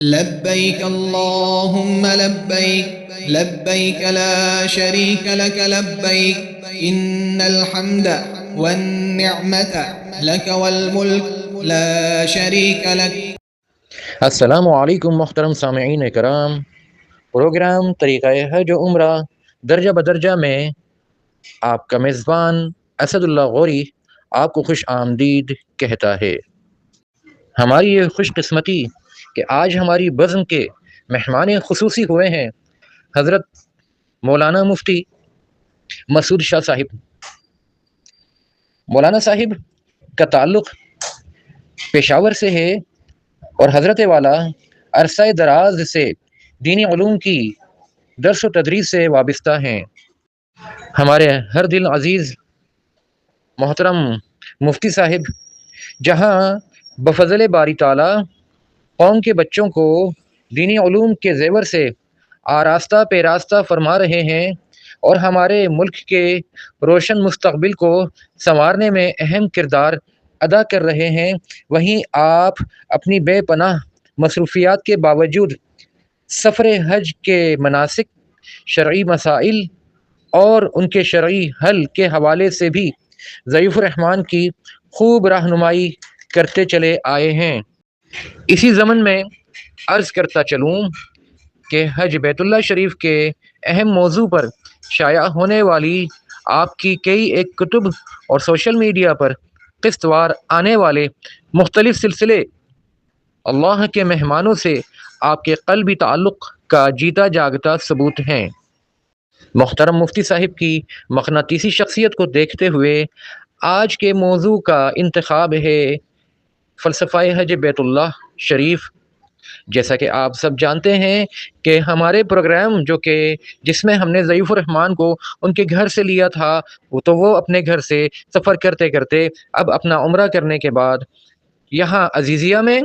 لبيك اللهم لبيك لبيك لا شريك لك لبيك إن الحمد والنعمة لك والملك لا شريك لك. السلام علیکم محترم سامعین کرام، پروگرام طریقہ حج و عمرہ درجہ بدرجہ میں آپ کا میزبان اسد اللہ غوری آپ کو خوش آمدید کہتا ہے۔ ہماری یہ خوش قسمتی کہ آج ہماری بزم کے مہمان خصوصی ہوئے ہیں حضرت مولانا مفتی مسعود شاہ صاحب۔ مولانا صاحب کا تعلق پشاور سے ہے اور حضرت والا عرصہ دراز سے دینی علوم کی درس و تدریس سے وابستہ ہیں۔ ہمارے ہر دل عزیز محترم مفتی صاحب جہاں بفضل باری تعالیٰ قوم کے بچوں کو دینی علوم کے زیور سے آراستہ پیراستہ فرما رہے ہیں اور ہمارے ملک کے روشن مستقبل کو سنوارنے میں اہم کردار ادا کر رہے ہیں، وہیں آپ اپنی بے پناہ مصروفیات کے باوجود سفر حج کے مناسک، شرعی مسائل اور ان کے شرعی حل کے حوالے سے بھی ضیوف الرحمن کی خوب رہنمائی کرتے چلے آئے ہیں۔ اسی ضمن میں عرض کرتا چلوں کہ حج بیت اللہ شریف کے اہم موضوع پر شائع ہونے والی آپ کی کئی ایک کتب اور سوشل میڈیا پر قسط وار آنے والے مختلف سلسلے اللہ کے مہمانوں سے آپ کے قلبی تعلق کا جیتا جاگتا ثبوت ہیں۔ محترم مفتی صاحب کی مقناطیسی شخصیت کو دیکھتے ہوئے آج کے موضوع کا انتخاب ہے فلسفہ حج بیت اللہ شریف۔ جیسا کہ آپ سب جانتے ہیں کہ ہمارے پروگرام جس میں ہم نے ضیوف الرحمن کو ان کے گھر سے لیا تھا، وہ اپنے گھر سے سفر کرتے کرتے اب اپنا عمرہ کرنے کے بعد یہاں عزیزیہ میں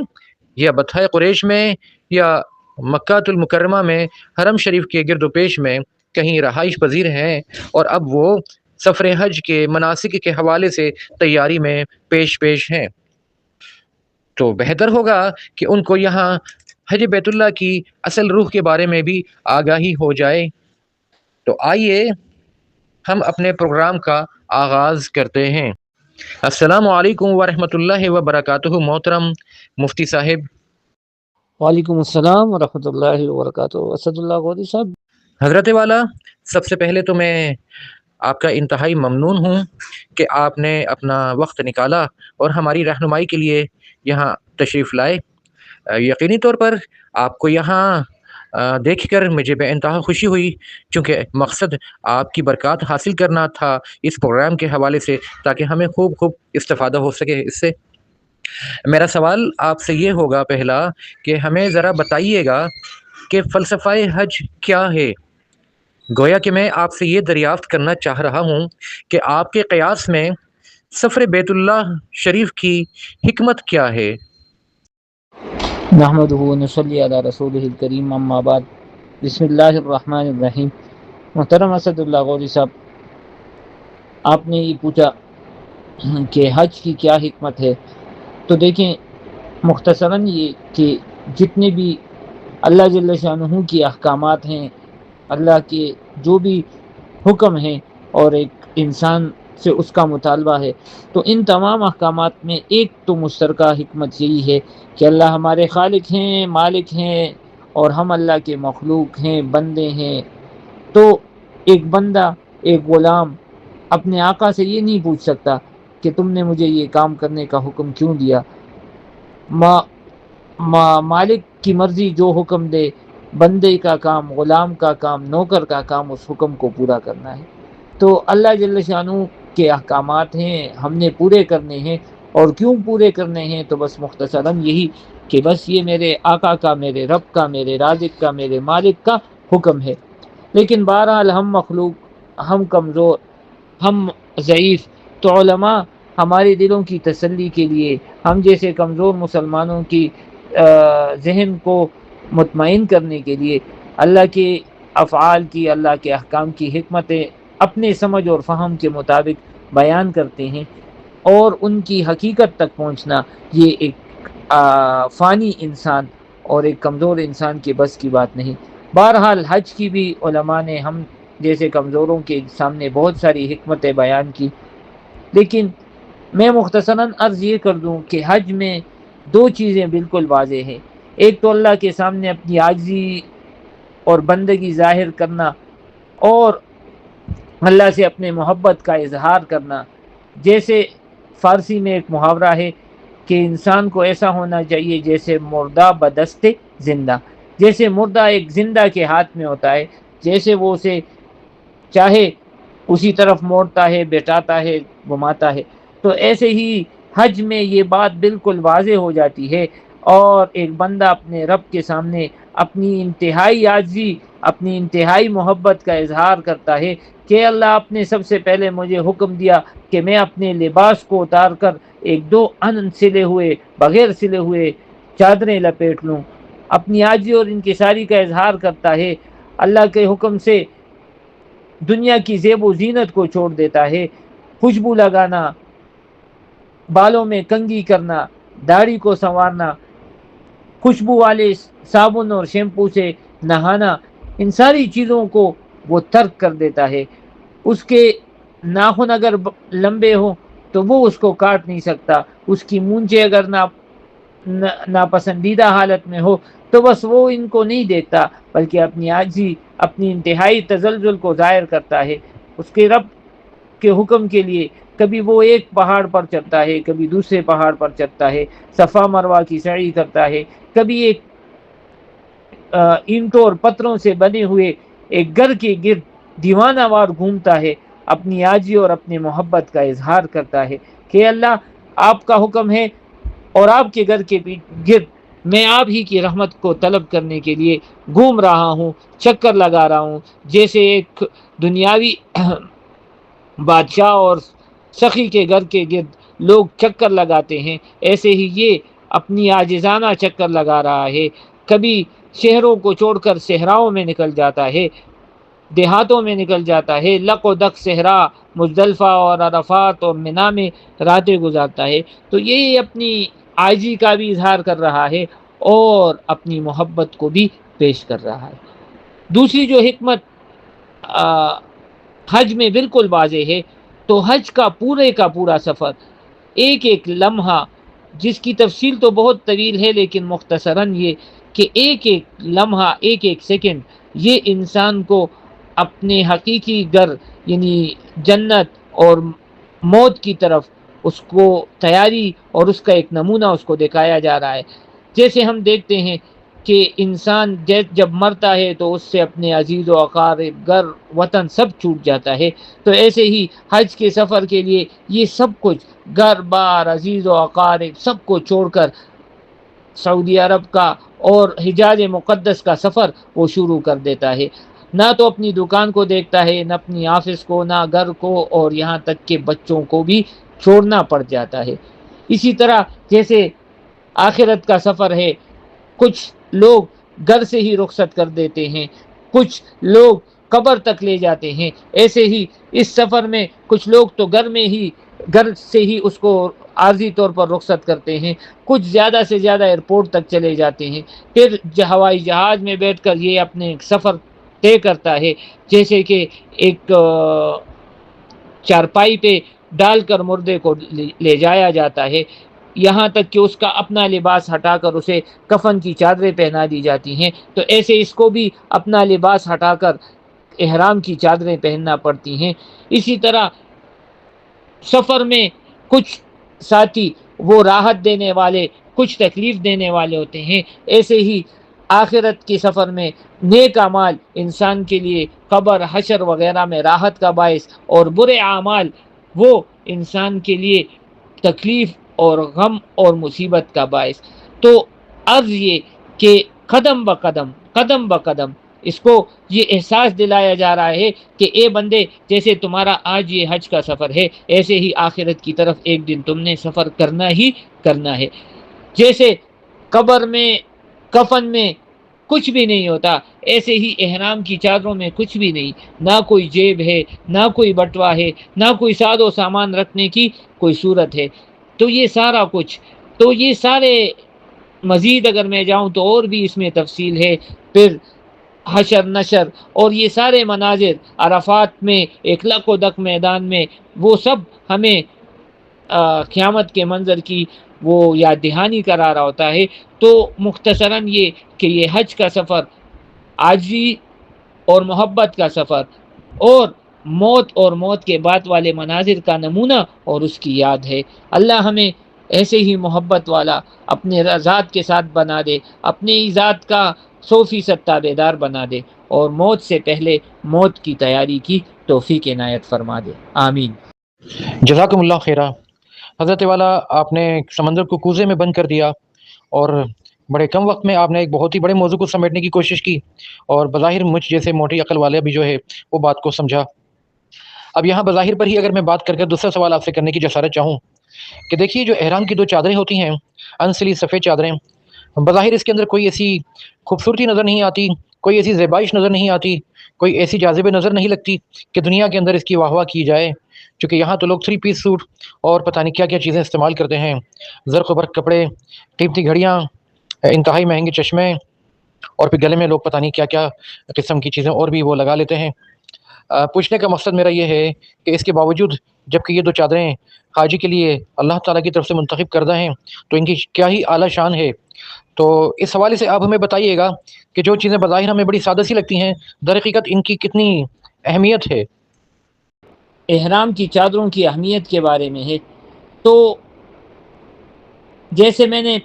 یا بطحہ قریش میں یا مکہ المکرمہ میں حرم شریف کے گرد و پیش میں کہیں رہائش پذیر ہیں، اور اب وہ سفر حج کے مناسک کے حوالے سے تیاری میں پیش ہیں، تو بہتر ہوگا کہ ان کو یہاں حج بیت اللہ کی اصل روح کے بارے میں بھی آگاہی ہو جائے۔ تو آئیے ہم اپنے پروگرام کا آغاز کرتے ہیں۔ السلام علیکم ورحمۃ اللہ وبرکاتہ محترم مفتی صاحب۔ وعلیکم السلام ورحمۃ اللہ وبرکاتہ اسد اللہ غوری صاحب۔ حضرت والا، سب سے پہلے تو میں آپ کا انتہائی ممنون ہوں کہ آپ نے اپنا وقت نکالا اور ہماری رہنمائی کے لیے یہاں تشریف لائے۔ یقینی طور پر آپ کو یہاں دیکھ کر مجھے بے انتہا خوشی ہوئی، چونکہ مقصد آپ کی برکات حاصل کرنا تھا اس پروگرام کے حوالے سے، تاکہ ہمیں خوب استفادہ ہو سکے اس سے۔ میرا سوال آپ سے یہ ہوگا پہلا کہ ہمیں ذرا بتائیے گا کہ فلسفہ حج کیا ہے؟ گویا کہ میں آپ سے یہ دریافت کرنا چاہ رہا ہوں کہ آپ کے قیاس میں سفر بیت اللہ شریف کی حکمت کیا ہے؟ نحمدہ و نصلی علی رسولہ الکریم، اما بعد، بسم اللہ الرحمن الرحیم۔ محترم اسد اللہ غوری صاحب، آپ نے یہ پوچھا کہ حج کی کیا حکمت ہے، تو دیکھیں مختصراً یہ کہ جتنے بھی اللہ جل شانہ کی احکامات ہیں، اللہ کے جو بھی حکم ہیں اور ایک انسان سے اس کا مطالبہ ہے، تو ان تمام احکامات میں ایک تو مشترکہ حکمت یہی ہے کہ اللہ ہمارے خالق ہیں، مالک ہیں، اور ہم اللہ کے مخلوق ہیں، بندے ہیں۔ تو ایک بندہ، ایک غلام اپنے آقا سے یہ نہیں پوچھ سکتا کہ تم نے مجھے یہ کام کرنے کا حکم کیوں دیا۔ مالک کی مرضی جو حکم دے، بندے کا کام، غلام کا کام، نوکر کا کام اس حکم کو پورا کرنا ہے۔ تو اللہ جل شانہ کے احکامات ہیں، ہم نے پورے کرنے ہیں، اور کیوں پورے کرنے ہیں تو بس مختصراً یہی کہ بس یہ میرے آقا کا، میرے رب کا، میرے رازق کا، میرے مالک کا حکم ہے۔ لیکن بہرحال ہم مخلوق، ہم کمزور، ہم ضعیف، تو علماء ہمارے دلوں کی تسلی کے لیے، ہم جیسے کمزور مسلمانوں کی ذہن کو مطمئن کرنے کے لیے اللہ کے افعال کی، اللہ کے احکام کی حکمتیں اپنے سمجھ اور فہم کے مطابق بیان کرتے ہیں، اور ان کی حقیقت تک پہنچنا یہ ایک فانی انسان اور ایک کمزور انسان کے بس کی بات نہیں۔ بہرحال حج کی بھی علماء نے ہم جیسے کمزوروں کے سامنے بہت ساری حکمتیں بیان کی، لیکن میں مختصراً عرض یہ کر دوں کہ حج میں دو چیزیں بالکل واضح ہیں۔ ایک تو اللہ کے سامنے اپنی عاجزی اور بندگی ظاہر کرنا، اور اللہ سے اپنے محبت کا اظہار کرنا۔ جیسے فارسی میں ایک محاورہ ہے کہ انسان کو ایسا ہونا چاہیے جیسے مردہ بدست زندہ، جیسے مردہ ایک زندہ کے ہاتھ میں ہوتا ہے، جیسے وہ اسے چاہے اسی طرف موڑتا ہے، بیٹھاتا ہے، گھماتا ہے۔ تو ایسے ہی حج میں یہ بات بالکل واضح ہو جاتی ہے، اور ایک بندہ اپنے رب کے سامنے اپنی انتہائی عاجزی، اپنی انتہائی محبت کا اظہار کرتا ہے کہ اللہ، آپ نے سب سے پہلے مجھے حکم دیا کہ میں اپنے لباس کو اتار کر ایک دو سلے ہوئے، بغیر سلے ہوئے چادریں لپیٹ لوں۔ اپنی عاجزی اور انکساری کا اظہار کرتا ہے، اللہ کے حکم سے دنیا کی زیب و زینت کو چھوڑ دیتا ہے، خوشبو لگانا، بالوں میں کنگھی کرنا، داڑھی کو سنوارنا، خوشبو والے صابن اور شیمپو سے نہانا، ان ساری چیزوں کو وہ ترک کر دیتا ہے۔ اس کے ناخن اگر لمبے ہوں تو وہ اس کو کاٹ نہیں سکتا، اس کی مونچھیں اگر ناپسندیدہ حالت میں ہو تو بس وہ ان کو نہیں دیکھتا، بلکہ اپنی عاجزی، اپنی انتہائی تزلزل کو ظاہر کرتا ہے اس کے رب کے حکم کے لیے۔ کبھی وہ ایک پہاڑ پر چڑھتا ہے، کبھی دوسرے پہاڑ پر چڑھتا ہے، صفا مروہ کی سعی کرتا ہے، کبھی ایک اینٹوں اور پتھروں سے بنے ہوئے ایک گھر کے گرد دیوانہ وار گھومتا ہے، اپنی عاجزی اور اپنی محبت کا اظہار کرتا ہے کہ اللہ، آپ کا حکم ہے اور آپ کے گھر کے گرد میں آپ ہی کی رحمت کو طلب کرنے کے لیے گھوم رہا ہوں، چکر لگا رہا ہوں۔ جیسے ایک دنیاوی بادشاہ اور سخی کے گھر کے گرد لوگ چکر لگاتے ہیں، ایسے ہی یہ اپنی عاجزانہ چکر لگا رہا ہے۔ کبھی شہروں کو چھوڑ کر صحراؤں میں نکل جاتا ہے، دیہاتوں میں نکل جاتا ہے، لق و دق صحرا، مزدلفہ اور عرفات اور منا میں راتیں گزارتا ہے۔ تو یہ اپنی عاجزی کا بھی اظہار کر رہا ہے اور اپنی محبت کو بھی پیش کر رہا ہے۔ دوسری جو حکمت حج میں بالکل واضح ہے، تو حج کا پورا سفر، ایک ایک لمحہ، جس کی تفصیل تو بہت طویل ہے، لیکن مختصراً یہ کہ ایک ایک لمحہ، ایک ایک سیکنڈ، یہ انسان کو اپنے حقیقی گھر یعنی جنت اور موت کی طرف اس کو تیاری اور اس کا ایک نمونہ اس کو دکھایا جا رہا ہے۔ جیسے ہم دیکھتے ہیں کہ انسان جب مرتا ہے تو اس سے اپنے عزیز و اقارب، گھر، وطن سب چھوٹ جاتا ہے، تو ایسے ہی حج کے سفر کے لیے یہ سب کچھ، گھر بار، عزیز و اقارب سب کو چھوڑ کر سعودی عرب کا اور حجاز مقدس کا سفر وہ شروع کر دیتا ہے۔ نہ تو اپنی دکان کو دیکھتا ہے، نہ اپنی آفس کو، نہ گھر کو، اور یہاں تک کہ بچوں کو بھی چھوڑنا پڑ جاتا ہے۔ اسی طرح جیسے آخرت کا سفر ہے، کچھ لوگ گھر سے ہی رخصت کر دیتے ہیں، کچھ لوگ قبر تک لے جاتے ہیں، ایسے ہی اس سفر میں کچھ لوگ تو گھر سے ہی اس کو عارضی طور پر رخصت کرتے ہیں، کچھ زیادہ سے زیادہ ایئرپورٹ تک چلے جاتے ہیں، پھر ہوائی جہاز میں بیٹھ کر یہ اپنے سفر طے کرتا ہے، جیسے کہ ایک چارپائی پہ ڈال کر مردے کو لے جایا جاتا ہے، یہاں تک کہ اس کا اپنا لباس ہٹا کر اسے کفن کی چادریں پہنا دی جاتی ہیں، تو ایسے اس کو بھی اپنا لباس ہٹا کر احرام کی چادریں پہننا پڑتی ہیں۔ اسی طرح سفر میں کچھ ساتھی وہ راحت دینے والے، کچھ تکلیف دینے والے ہوتے ہیں، ایسے ہی آخرت کے سفر میں نیک اعمال انسان کے لیے قبر، حشر وغیرہ میں راحت کا باعث، اور برے اعمال وہ انسان کے لیے تکلیف اور غم اور مصیبت کا باعث۔ تو عرض یہ کہ قدم بقدم اس کو یہ احساس دلایا جا رہا ہے کہ اے بندے، جیسے تمہارا آج یہ حج کا سفر ہے، ایسے ہی آخرت کی طرف ایک دن تم نے سفر کرنا ہی کرنا ہے۔ جیسے قبر میں، کفن میں کچھ بھی نہیں ہوتا، ایسے ہی احرام کی چادروں میں کچھ بھی نہیں، نہ کوئی جیب ہے، نہ کوئی بٹوا ہے، نہ کوئی ساز و سامان رکھنے کی کوئی صورت ہے۔ تو یہ سارا کچھ، تو یہ سارے مزید اگر میں جاؤں تو اور بھی اس میں تفصیل ہے. پھر حشر نشر اور یہ سارے مناظر عرفات میں ایک لک و دک میدان میں، وہ سب ہمیں قیامت کے منظر کی وہ یاد دہانی کرا رہا ہوتا ہے. تو مختصراً یہ کہ یہ حج کا سفر عاجزی اور محبت کا سفر، اور موت اور موت کے بعد والے مناظر کا نمونہ اور اس کی یاد ہے. اللہ ہمیں ایسے ہی محبت والا اپنے ذات کے ساتھ بنا دے، اپنی ذات کا 100% تابع دار بنا دے، اور موت سے پہلے موت کی تیاری کی توفیق عنایت فرما دے. آمین. جزاکم اللہ خیرہ. حضرت والا آپ نے سمندر کو کوزے میں بند کر دیا، اور بڑے کم وقت میں آپ نے ایک بہت ہی بڑے موضوع کو سمیٹنے کی کوشش کی، اور بظاہر مجھ جیسے موٹی عقل والے بھی جو ہے وہ بات کو سمجھا. اب یہاں بظاہر پر ہی اگر میں بات کر کے دوسرا سوال آپ سے کرنے کی جسارت چاہوں کہ دیکھیے، جو احرام کی 2 چادریں ہوتی ہیں، انسلی سفید چادریں، بظاہر اس کے اندر کوئی ایسی خوبصورتی نظر نہیں آتی، کوئی ایسی زیبائش نظر نہیں آتی، کوئی ایسی جاذب نظر نہیں لگتی کہ دنیا کے اندر اس کی واہ واہ کی جائے. چونکہ یہاں تو لوگ 3 پیس سوٹ اور پتہ نہیں کیا کیا چیزیں استعمال کرتے ہیں، زرق و برق کپڑے، قیمتی گھڑیاں، انتہائی مہنگے چشمے، اور پھر گلے میں لوگ پتہ نہیں کیا کیا قسم کی چیزیں اور بھی وہ لگا لیتے ہیں. پوچھنے کا مقصد میرا یہ ہے کہ اس کے باوجود جبکہ یہ 2 چادریں حاجی کے لیے اللہ تعالیٰ کی طرف سے منتخب کردہ ہیں، تو ان کی کیا ہی اعلیٰ شان ہے. تو اس حوالے سے آپ ہمیں بتائیے گا کہ جو چیزیں بظاہر ہمیں بڑی سادہ سی لگتی ہیں، در حقیقت ان کی کتنی اہمیت ہے. احرام کی چادروں کی اہمیت کے بارے میں ہے تو جیسے میں نے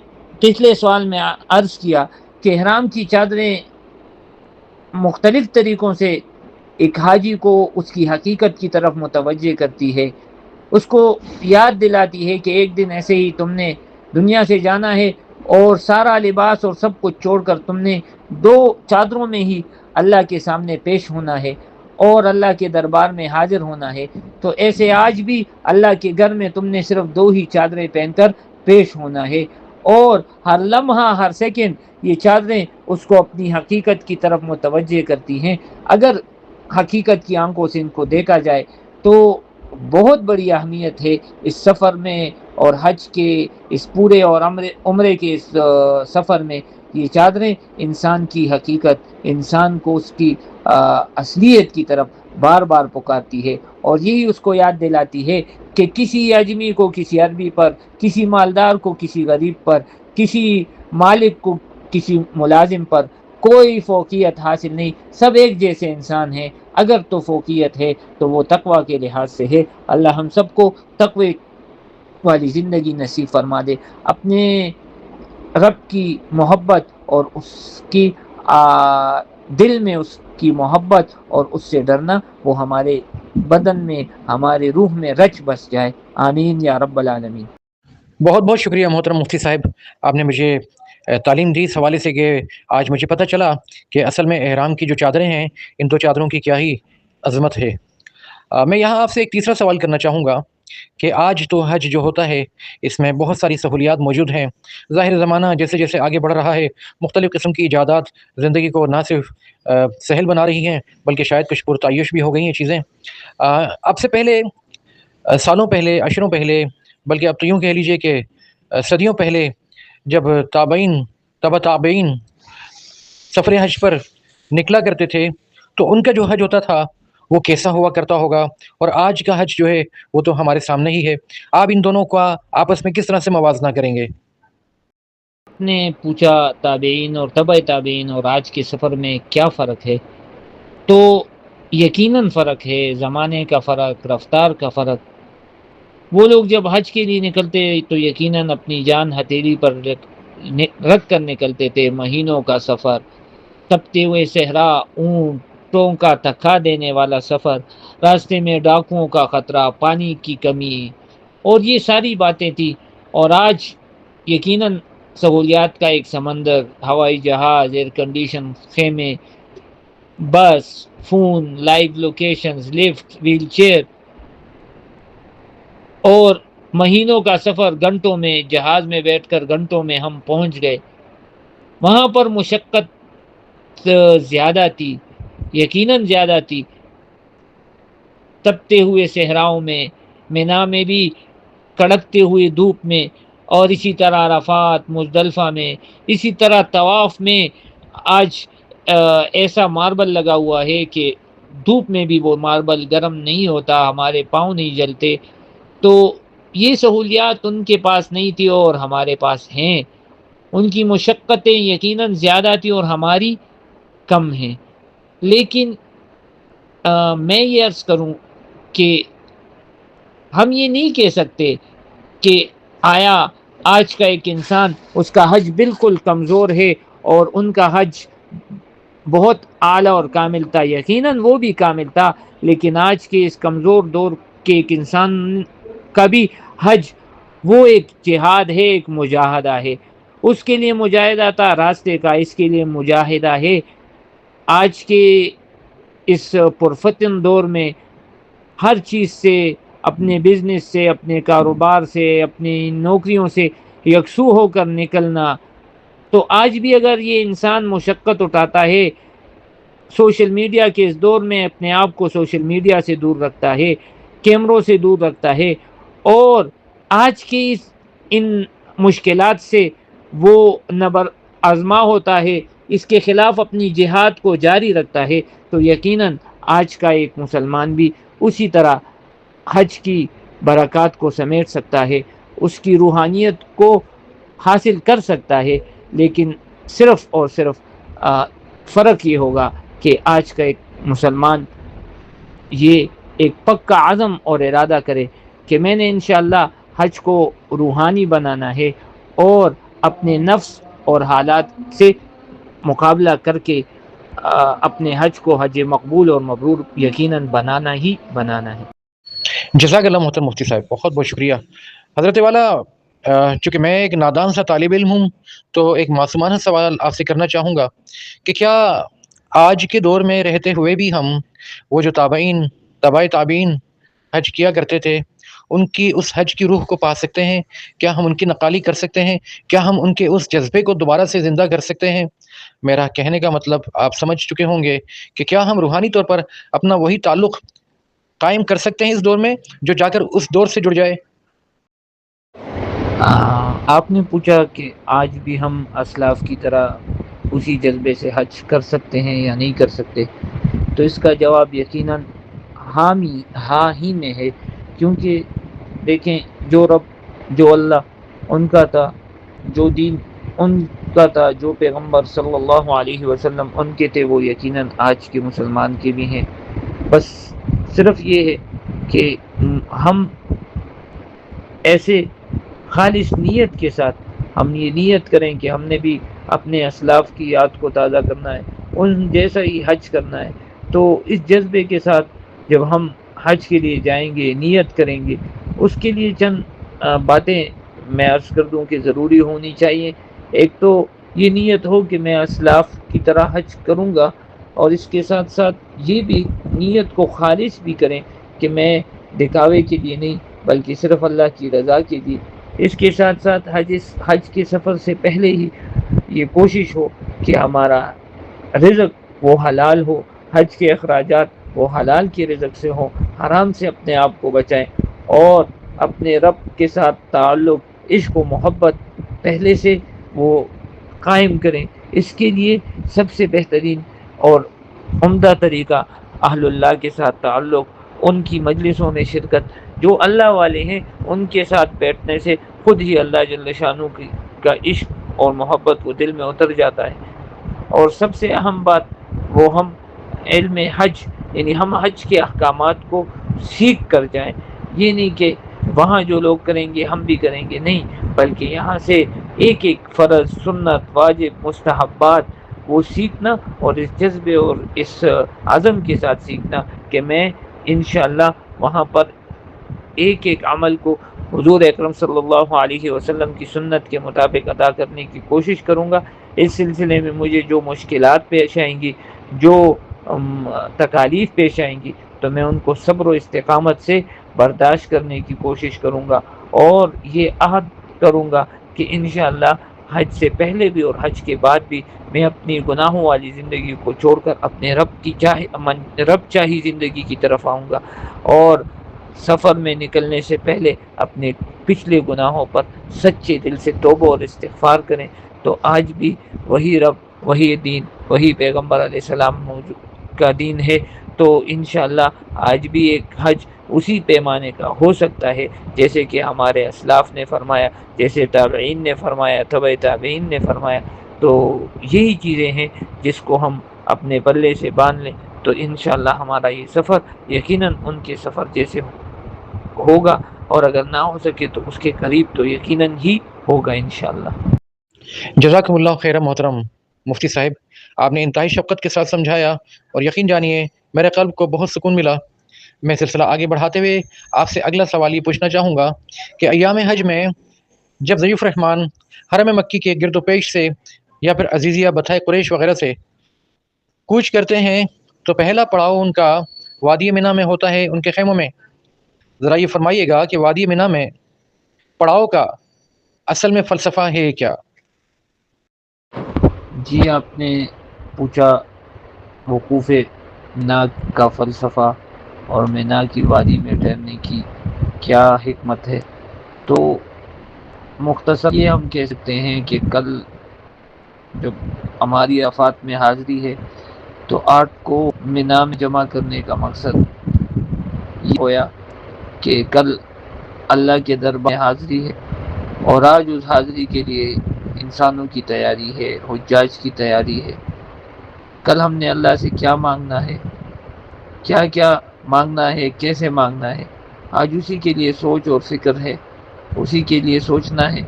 پچھلے سوال میں عرض کیا کہ احرام کی چادریں مختلف طریقوں سے ایک حاجی کو اس کی حقیقت کی طرف متوجہ کرتی ہے، اس کو یاد دلاتی ہے کہ ایک دن ایسے ہی تم نے دنیا سے جانا ہے، اور سارا لباس اور سب کچھ چھوڑ کر تم نے 2 چادروں میں ہی اللہ کے سامنے پیش ہونا ہے اور اللہ کے دربار میں حاضر ہونا ہے. تو ایسے آج بھی اللہ کے گھر میں تم نے صرف 2 ہی چادریں پہن کر پیش ہونا ہے، اور ہر لمحہ ہر سیکنڈ یہ چادریں اس کو اپنی حقیقت کی طرف متوجہ کرتی ہیں. اگر حقیقت کی آنکھوں سے ان کو دیکھا جائے تو بہت بڑی اہمیت ہے اس سفر میں، اور حج کے اس پورے اور عمرے کے اس سفر میں. یہ چادریں انسان کی حقیقت، انسان کو اس کی اصلیت کی طرف بار بار پکارتی ہے، اور یہی اس کو یاد دلاتی ہے کہ کسی اجمی کو کسی عربی پر، کسی مالدار کو کسی غریب پر، کسی مالک کو کسی ملازم پر کوئی فوقیت حاصل نہیں، سب ایک جیسے انسان ہیں. اگر تو فوقیت ہے تو وہ تقوی کے لحاظ سے ہے. اللہ ہم سب کو تقوی والی زندگی نصیب فرما دے. اپنے رب کی محبت اور اس کی دل میں اس کی محبت اور اس سے ڈرنا وہ ہمارے بدن میں، ہمارے روح میں رچ بس جائے. آمین یا رب العالمین. بہت بہت شکریہ محترم مفتی صاحب، آپ نے مجھے تعلیم دی اس حوالے سے کہ آج مجھے پتہ چلا کہ اصل میں احرام کی جو چادریں ہیں، ان 2 چادروں کی کیا ہی عظمت ہے. میں یہاں آپ سے ایک تیسرا سوال کرنا چاہوں گا کہ آج تو حج جو ہوتا ہے اس میں بہت ساری سہولیات موجود ہیں. ظاہر زمانہ جیسے جیسے آگے بڑھ رہا ہے، مختلف قسم کی ایجادات زندگی کو نہ صرف سہل بنا رہی ہیں بلکہ شاید کچھ پرتعیش بھی ہو گئی ہیں چیزیں. اب سے پہلے، سالوں پہلے، عشروں پہلے، بلکہ اب تو یوں کہہ لیجئے کہ صدیوں پہلے، جب تابع تابعین سفر حج پر نکلا کرتے تھے تو ان کا جو حج ہوتا تھا وہ کیسا ہوا کرتا ہوگا، اور آج کا حج جو ہے وہ تو ہمارے سامنے ہی ہے. آپ ان دونوں کا آپس میں کس طرح سے موازنہ کریں گے؟ نے پوچھا تابعین اور تبع تابعین اور آج کے سفر میں کیا فرق ہے، تو یقیناً فرق ہے. زمانے کا فرق، رفتار کا فرق. وہ لوگ جب حج کے لیے نکلتے تو یقیناً اپنی جان ہتھیلی پر رکھ کر نکلتے تھے. مہینوں کا سفر، تپتے ہوئے صحرا، اونٹوں کا تھکا دینے والا سفر، راستے میں ڈاکوؤں کا خطرہ، پانی کی کمی، اور یہ ساری باتیں تھی. اور آج یقیناً سہولیات کا ایک سمندر، ہوائی جہاز، ایئر کنڈیشن خیمے، bus, phone, live locations, lift, wheel chair, اور مہینوں کا سفر گھنٹوں میں. جہاز میں بیٹھ کر گھنٹوں میں ہم پہنچ گئے. وہاں پر مشقت زیادہ تھی، یقیناً زیادہ تھی. تپتے ہوئے صحراؤں میں، مینا میں بھی کڑکتے ہوئے دھوپ میں، اور اسی طرح عرفات مزدلفہ میں، اسی طرح طواف میں آج ایسا ماربل لگا ہوا ہے کہ دھوپ میں بھی وہ ماربل گرم نہیں ہوتا، ہمارے پاؤں نہیں جلتے۔ تو یہ سہولیات ان کے پاس نہیں تھی اور ہمارے پاس ہیں۔ ان کی مشقتیں یقیناً زیادہ تھی اور ہماری کم ہیں، لیکن میں یہ عرض کروں کہ ہم یہ نہیں کہہ سکتے کہ آیا آج کا ایک انسان اس کا حج بالکل کمزور ہے اور ان کا حج بہت اعلیٰ اور کامل تھا۔ یقیناً وہ بھی کامل تھا، لیکن آج کے اس کمزور دور کے ایک انسان کا بھی حج وہ ایک جہاد ہے، ایک مجاہدہ ہے۔ اس کے لیے مجاہدہ تھا راستے کا، اس کے لیے مجاہدہ ہے۔ آج کے اس پرفتن دور میں ہر چیز سے، اپنے بزنس سے، اپنے کاروبار سے، اپنی نوکریوں سے یکسو ہو کر نکلنا، تو آج بھی اگر یہ انسان مشقت اٹھاتا ہے، سوشل میڈیا کے اس دور میں اپنے آپ کو سوشل میڈیا سے دور رکھتا ہے، کیمروں سے دور رکھتا ہے، اور آج کی ان مشکلات سے وہ نبر آزما ہوتا ہے، اس کے خلاف اپنی جہاد کو جاری رکھتا ہے، تو یقیناً آج کا ایک مسلمان بھی اسی طرح حج کی برکات کو سمیٹ سکتا ہے، اس کی روحانیت کو حاصل کر سکتا ہے۔ لیکن صرف اور صرف فرق یہ ہوگا کہ آج کا ایک مسلمان یہ ایک پکا عزم اور ارادہ کرے کہ میں نے انشاءاللہ حج کو روحانی بنانا ہے، اور اپنے نفس اور حالات سے مقابلہ کر کے اپنے حج کو حج مقبول اور مبرور یقیناً بنانا ہی بنانا ہے۔ جزاک اللہ محترم مفتی صاحب، بہت بہت شکریہ۔ حضرت والا، چونکہ میں ایک نادان سا طالب علم ہوں تو ایک معصومانہ سوال آپ سے کرنا چاہوں گا کہ کیا آج کے دور میں رہتے ہوئے بھی ہم وہ جو تابعین حج کیا کرتے تھے، ان کی اس حج کی روح کو پا سکتے ہیں؟ کیا ہم ان کی نقالی کر سکتے ہیں؟ کیا ہم ان کے اس جذبے کو دوبارہ سے زندہ کر سکتے ہیں؟ میرا کہنے کا مطلب آپ سمجھ چکے ہوں گے کہ کیا ہم روحانی طور پر اپنا وہی تعلق قائم کر سکتے ہیں اس دور میں جو جا کر اس دور سے جڑ جائے؟ آپ نے پوچھا کہ آج بھی ہم اسلاف کی طرح اسی جذبے سے حج کر سکتے ہیں یا نہیں کر سکتے، تو اس کا جواب یقیناً ہاں ہی میں ہے، کیونکہ دیکھیں جو رب، جو اللہ ان کا تھا، جو دین ان کا تھا، جو پیغمبر صلی اللہ علیہ وسلم ان کے تھے، وہ یقیناً آج کے مسلمان کے بھی ہیں۔ بس صرف یہ ہے کہ ہم ایسے خالص نیت کے ساتھ ہم یہ نیت کریں کہ ہم نے بھی اپنے اسلاف کی یاد کو تازہ کرنا ہے، ان جیسا ہی حج کرنا ہے۔ تو اس جذبے کے ساتھ جب ہم حج کے لیے جائیں گے، نیت کریں گے، اس کے لیے چند باتیں میں عرض کر دوں کہ ضروری ہونی چاہیے۔ ایک تو یہ نیت ہو کہ میں اسلاف کی طرح حج کروں گا، اور اس کے ساتھ ساتھ یہ بھی نیت کو خالص بھی کریں کہ میں دکھاوے کے لیے نہیں بلکہ صرف اللہ کی رضا کے لیے۔ اس کے ساتھ ساتھ حج کے سفر سے پہلے ہی یہ کوشش ہو کہ ہمارا رزق وہ حلال ہو، حج کے اخراجات وہ حلال کے رزق سے ہوں، حرام سے اپنے آپ کو بچائیں، اور اپنے رب کے ساتھ تعلق، عشق و محبت پہلے سے وہ قائم کریں۔ اس کے لیے سب سے بہترین اور عمدہ طریقہ اہل اللہ کے ساتھ تعلق، ان کی مجلسوں میں شرکت، جو اللہ والے ہیں ان کے ساتھ بیٹھنے سے خود ہی اللہ جل شانہ کا عشق اور محبت وہ دل میں اتر جاتا ہے۔ اور سب سے اہم بات وہ ہم علم حج، یعنی ہم حج کے احکامات کو سیکھ کر جائیں۔ یہ نہیں کہ وہاں جو لوگ کریں گے ہم بھی کریں گے، نہیں، بلکہ یہاں سے ایک ایک فرض، سنت، واجب، مستحبات وہ سیکھنا، اور اس جذبے اور اس عزم کے ساتھ سیکھنا کہ میں انشاءاللہ وہاں پر ایک ایک عمل کو حضور اکرم صلی اللہ علیہ وسلم کی سنت کے مطابق ادا کرنے کی کوشش کروں گا۔ اس سلسلے میں مجھے جو مشکلات پیش آئیں گی، جو تکالیف پیش آئیں گی، تو میں ان کو صبر و استقامت سے برداشت کرنے کی کوشش کروں گا، اور یہ عہد کروں گا کہ انشاءاللہ حج سے پہلے بھی اور حج کے بعد بھی میں اپنی گناہوں والی زندگی کو چھوڑ کر اپنے رب چاہی زندگی کی طرف آؤں گا، اور سفر میں نکلنے سے پہلے اپنے پچھلے گناہوں پر سچے دل سے توبہ اور استغفار کریں، تو آج بھی وہی رب، وہی دین، وہی پیغمبر علیہ السلام کا دین ہے، تو انشاءاللہ آج بھی ایک حج اسی پیمانے کا ہو سکتا ہے جیسے کہ ہمارے اسلاف نے فرمایا، جیسے تابعین نے فرمایا، تبع تابعین نے فرمایا۔ تو یہی چیزیں ہیں جس کو ہم اپنے پلے سے باندھ لیں تو انشاءاللہ ہمارا یہ سفر یقیناً ان کے سفر جیسے ہوگا، اور اگر نہ ہو سکے تو اس کے قریب تو یقیناً ہی ہوگا انشاءاللہ۔ جزاکم اللہ خیر محترم مفتی صاحب، آپ نے انتہائی شفقت کے ساتھ سمجھایا، اور یقین جانیے میرے قلب کو بہت سکون ملا۔ میں سلسلہ آگے بڑھاتے ہوئے آپ سے اگلا سوال یہ پوچھنا چاہوں گا کہ ایام حج میں جب ضیوف رحمان حرم مکی کے گرد و پیش سے یا پھر عزیزیہ بتھائے قریش وغیرہ سے کوچ کرتے ہیں تو پہلا پڑاؤ ان کا وادی منی میں ہوتا ہے، ان کے خیموں میں۔ ذرا یہ فرمائیے گا کہ وادی منی میں پڑاؤ کا اصل میں فلسفہ ہے کیا؟ جی، آپ نے پوچھا وقوف مینا کا فلسفہ اور مینا کی وادی میں ٹھہرنے کی کیا حکمت ہے، تو مختصر یہ ہم کہہ سکتے ہیں کہ کل جب ہماری عرفات میں حاضری ہے تو 8 کو مینا میں جمع کرنے کا مقصد یہ ہوا کہ کل اللہ کے دربار میں حاضری ہے، اور آج اس حاضری کے لیے انسانوں کی تیاری ہے، حجاج کی تیاری ہے۔ کل ہم نے اللہ سے کیا مانگنا ہے، کیا کیا مانگنا ہے، کیسے مانگنا ہے، آج اسی کے لیے سوچ اور فکر ہے، اسی کے لیے سوچنا ہے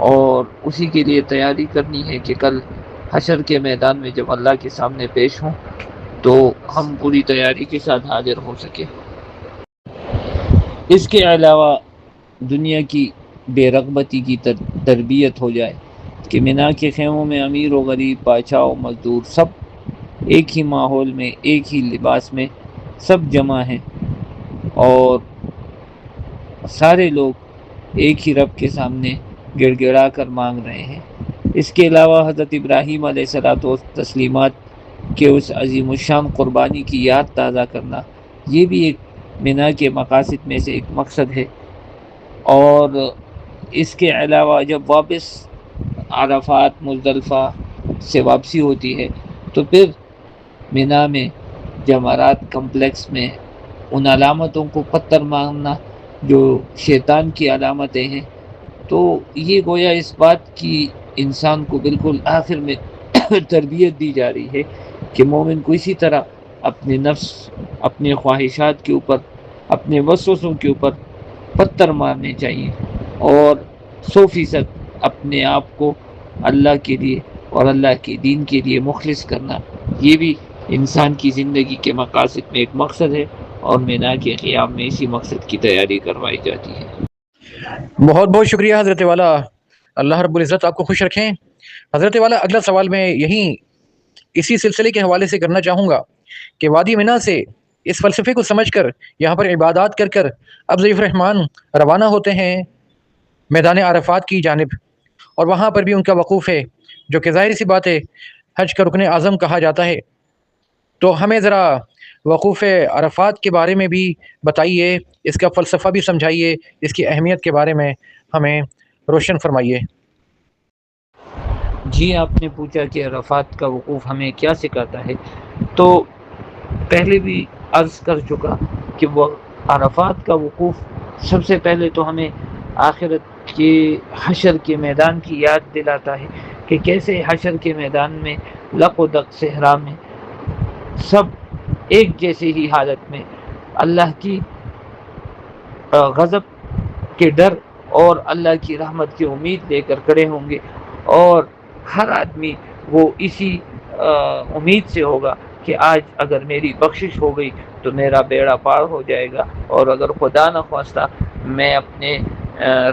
اور اسی کے لیے تیاری کرنی ہے کہ کل حشر کے میدان میں جب اللہ کے سامنے پیش ہوں تو ہم پوری تیاری کے ساتھ حاضر ہو سکے۔ اس کے علاوہ دنیا کی بے رغبتی کی تربیت ہو جائے کہ مینا کے خیموں میں امیر و غریب، بادشاہ و مزدور سب ایک ہی ماحول میں، ایک ہی لباس میں سب جمع ہیں، اور سارے لوگ ایک ہی رب کے سامنے گڑ گڑا کر مانگ رہے ہیں۔ اس کے علاوہ حضرت ابراہیم علیہ الصلوۃ والتسلیمات کے اس عظیم الشان قربانی کی یاد تازہ کرنا، یہ بھی ایک مینا کے مقاصد میں سے ایک مقصد ہے۔ اور اس کے علاوہ جب واپس عرفات مزدلفہ سے واپسی ہوتی ہے تو پھر مینا میں جمرات کمپلیکس میں ان علامتوں کو پتھر مارنا جو شیطان کی علامتیں ہیں، تو یہ گویا اس بات کی انسان کو بالکل آخر میں تربیت دی جا رہی ہے کہ مومن کو اسی طرح اپنے نفس، اپنے خواہشات کے اوپر، اپنے وسوسوں کے اوپر پتھر مارنے چاہیے، اور 100% اپنے آپ کو اللہ کے لیے اور اللہ کے دین کے لیے مخلص کرنا، یہ بھی انسان کی زندگی کے مقاصد میں ایک مقصد ہے، اور مینا کے قیام میں اسی مقصد کی تیاری کروائی جاتی ہے۔ بہت بہت شکریہ حضرت والا، اللہ رب العزت آپ کو خوش رکھیں۔ حضرت والا، اگلا سوال میں یہیں اسی سلسلے کے حوالے سے کرنا چاہوں گا کہ وادی منی سے اس فلسفے کو سمجھ کر یہاں پر عبادات کر کر اب ضیوف رحمان روانہ ہوتے ہیں میدان عرفات کی جانب، اور وہاں پر بھی ان کا وقوف ہے جو کہ ظاہر سی بات ہے حج کا رکن اعظم کہا جاتا ہے۔ تو ہمیں ذرا وقوف عرفات کے بارے میں بھی بتائیے، اس کا فلسفہ بھی سمجھائیے، اس کی اہمیت کے بارے میں ہمیں روشن فرمائیے۔ جی، آپ نے پوچھا کہ عرفات کا وقوف ہمیں کیا سکھاتا ہے، تو پہلے بھی عرض کر چکا کہ وہ عرفات کا وقوف سب سے پہلے تو ہمیں آخرت کے حشر کے میدان کی یاد دلاتا ہے کہ کیسے حشر کے میدان میں لق و دق صحرا میں سب ایک جیسے ہی حالت میں اللہ کی غضب کے ڈر اور اللہ کی رحمت کی امید لے کر کھڑے ہوں گے، اور ہر آدمی وہ اسی امید سے ہوگا کہ آج اگر میری بخشش ہو گئی تو میرا بیڑا پار ہو جائے گا، اور اگر خدا نہ خواستہ میں اپنے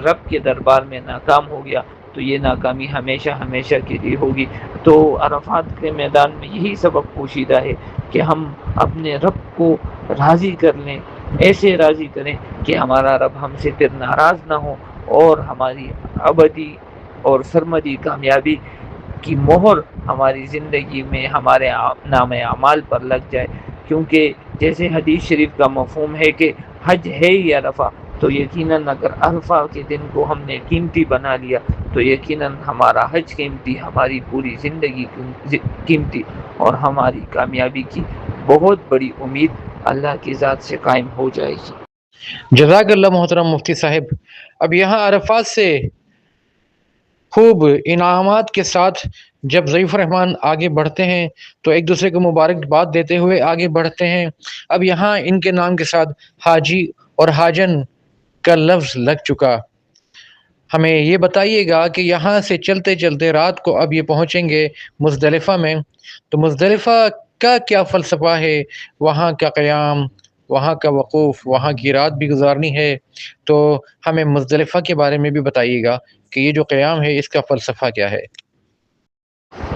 رب کے دربار میں ناکام ہو گیا تو یہ ناکامی ہمیشہ ہمیشہ کے لیے ہوگی۔ تو عرفات کے میدان میں یہی سبق پوشیدہ ہے کہ ہم اپنے رب کو راضی کر لیں، ایسے راضی کریں کہ ہمارا رب ہم سے پھر ناراض نہ ہو، اور ہماری ابدی اور سرمدی کامیابی کی مہر ہماری زندگی میں ہمارے نام اعمال پر لگ جائے، کیونکہ جیسے حدیث شریف کا مفہوم ہے کہ حج ہے ہی عرفہ، تو یقیناً اگر عرفہ کے دن کو ہم نے قیمتی بنا لیا تو یقیناً ہمارا حج قیمتی، ہماری پوری زندگی قیمتی، اور ہماری کامیابی کی بہت بڑی امید اللہ کی ذات سے قائم ہو جائے گی۔ جزاک اللہ محترم مفتی صاحب۔ اب یہاں عرفات سے خوب انعامات کے ساتھ جب ضیف الرحمان آگے بڑھتے ہیں تو ایک دوسرے کو مبارکباد دیتے ہوئے آگے بڑھتے ہیں۔ اب یہاں ان کے نام کے ساتھ حاجی اور حاجن کا لفظ لگ چکا۔ ہمیں یہ بتائیے گا کہ یہاں سے چلتے چلتے رات کو اب یہ پہنچیں گے مزدلفہ میں، تو مزدلفہ کا کیا فلسفہ ہے، وہاں کا قیام، وہاں کا وقوف، وہاں کی رات بھی گزارنی ہے، تو ہمیں مزدلفہ کے بارے میں بھی بتائیے گا کہ یہ جو قیام ہے اس کا فلسفہ کیا ہے۔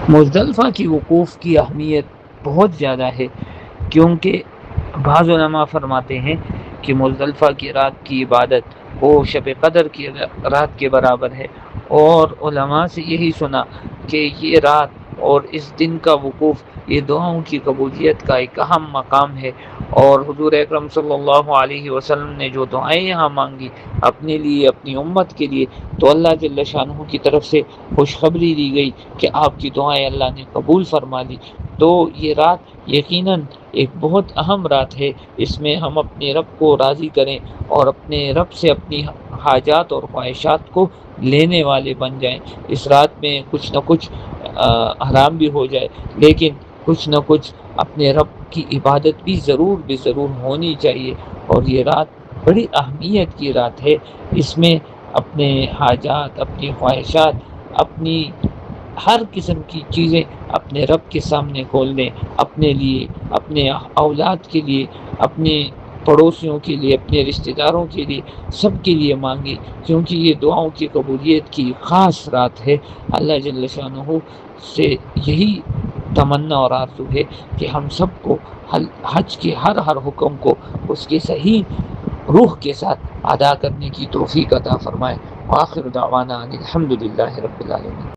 مزدلفہ کی وقوف کی اہمیت بہت زیادہ ہے، کیونکہ بعض علماء فرماتے ہیں کہ مزدلفہ کی رات کی عبادت وہ شب قدر کی رات کے برابر ہے، اور علماء سے یہی سنا کہ یہ رات اور اس دن کا وقوف یہ دعاؤں کی قبولیت کا ایک اہم مقام ہے، اور حضور اکرم صلی اللہ علیہ وسلم نے جو دعائیں یہاں مانگی اپنے لیے، اپنی امت کے لیے، تو اللہ جل شانہ کی طرف سے خوشخبری دی گئی کہ آپ کی دعائیں اللہ نے قبول فرما لی۔ تو یہ رات یقیناً ایک بہت اہم رات ہے، اس میں ہم اپنے رب کو راضی کریں اور اپنے رب سے اپنی حاجات اور خواہشات کو لینے والے بن جائیں۔ اس رات میں کچھ نہ کچھ حرام بھی ہو جائے، لیکن کچھ نہ کچھ اپنے رب کی عبادت بھی ضرور ہونی چاہیے، اور یہ رات بڑی اہمیت کی رات ہے۔ اس میں اپنے حاجات، اپنی خواہشات، اپنی ہر قسم کی چیزیں اپنے رب کے سامنے کھول دیں، اپنے لیے، اپنے اولاد کے لیے، اپنے پڑوسیوں کے لیے، اپنے رشتہ داروں کے لیے، سب کے لیے مانگیں، کیونکہ یہ دعاؤں کی قبولیت کی خاص رات ہے۔ اللہ جل شانہ سے یہی تمنا اور آرزو ہے کہ ہم سب کو حج کے ہر حکم کو اس کے صحیح روح کے ساتھ ادا کرنے کی توفیق عطا فرمائے۔ وآخر دعوانا ان الحمدللہ رب العالمین۔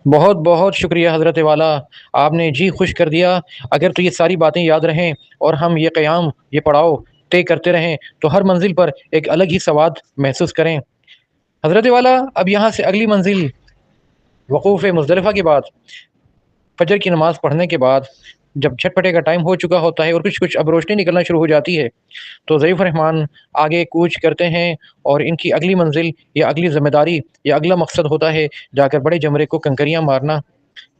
بہت بہت شکریہ حضرت والا، آپ نے جی خوش کر دیا۔ اگر تو یہ ساری باتیں یاد رہیں اور ہم یہ قیام، یہ پڑاؤ طے کرتے رہیں تو ہر منزل پر ایک الگ ہی ثواب محسوس کریں۔ حضرت والا، اب یہاں سے اگلی منزل وقوف مزدلفہ کے بعد فجر کی نماز پڑھنے کے بعد جب چھٹپٹے کا ٹائم ہو چکا ہوتا ہے اور کچھ اب روشنی نکلنا شروع ہو جاتی ہے تو ضیف الرحمان آگے کوچ کرتے ہیں، اور ان کی اگلی منزل یا اگلی ذمہ داری یا اگلا مقصد ہوتا ہے جا کر بڑے جمرے کو کنکریاں مارنا،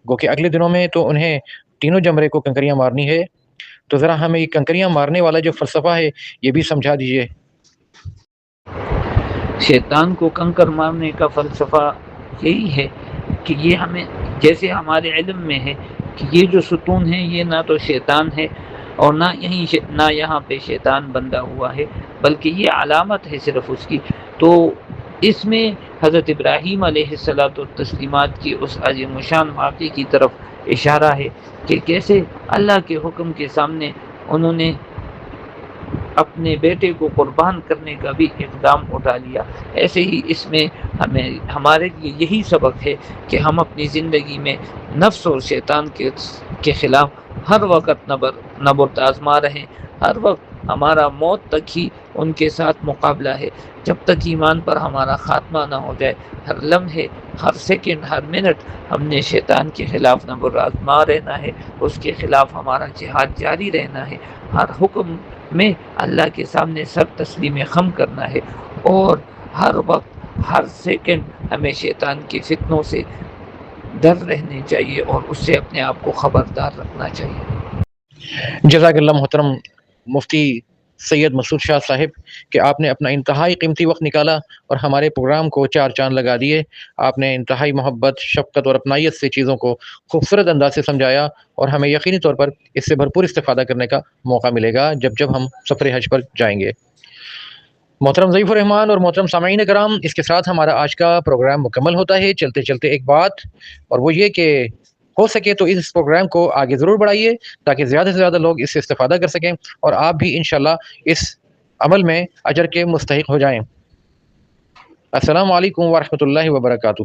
گو کہ اگلے دنوں میں تو انہیں تینوں جمرے کو کنکریاں مارنی ہے۔ تو ذرا ہمیں یہ کنکریاں مارنے والا جو فلسفہ ہے یہ بھی سمجھا دیجیے۔ شیطان کو کنکر مارنے کا فلسفہ یہی ہے کہ یہ ہمیں، جیسے ہمارے علم میں ہے کہ یہ جو ستون ہے یہ نہ تو شیطان ہے اور نہ یہاں پہ شیطان بندہ ہوا ہے، بلکہ یہ علامت ہے صرف اس کی۔ تو اس میں حضرت ابراہیم علیہ الصلاۃ والتسلیمات کی اس عظیم الشان واقعے کی طرف اشارہ ہے کہ کیسے اللہ کے حکم کے سامنے انہوں نے اپنے بیٹے کو قربان کرنے کا بھی اقدام اٹھا لیا۔ ایسے ہی اس میں ہمارے لیے یہی سبق ہے کہ ہم اپنی زندگی میں نفس اور شیطان کے خلاف ہر وقت نبرد آزما رہیں۔ ہر وقت ہمارا موت تک ہی ان کے ساتھ مقابلہ ہے، جب تک ایمان پر ہمارا خاتمہ نہ ہو جائے۔ ہر لمحے، ہر سیکنڈ، ہر منٹ ہم نے شیطان کے خلاف نبرد آزما رہنا ہے، اس کے خلاف ہمارا جہاد جاری رہنا ہے۔ ہر حکم میں اللہ کے سامنے سر تسلیم خم کرنا ہے، اور ہر وقت، ہر سیکنڈ ہمیں شیطان کے فتنوں سے ڈر رہنے چاہیے اور اس سے اپنے آپ کو خبردار رکھنا چاہیے۔ جزاک اللہ محترم مفتی سید مسعود شاہ صاحب کہ آپ نے اپنا انتہائی قیمتی وقت نکالا اور ہمارے پروگرام کو چار چاند لگا دیے۔ آپ نے انتہائی محبت، شفقت اور اپنائیت سے چیزوں کو خوبصورت انداز سے سمجھایا، اور ہمیں یقینی طور پر اس سے بھرپور استفادہ کرنے کا موقع ملے گا جب ہم سفر حج پر جائیں گے۔ محترم ضیف الرحمان اور محترم سامعین کرام، اس کے ساتھ ہمارا آج کا پروگرام مکمل ہوتا ہے۔ چلتے چلتے ایک بات، اور وہ یہ کہ ہو سکے تو اس پروگرام کو آگے ضرور بڑھائیے تاکہ زیادہ سے زیادہ لوگ اس سے استفادہ کر سکیں اور آپ بھی انشاءاللہ اس عمل میں اجر کے مستحق ہو جائیں۔ السلام علیکم ورحمۃ اللہ وبرکاتہ۔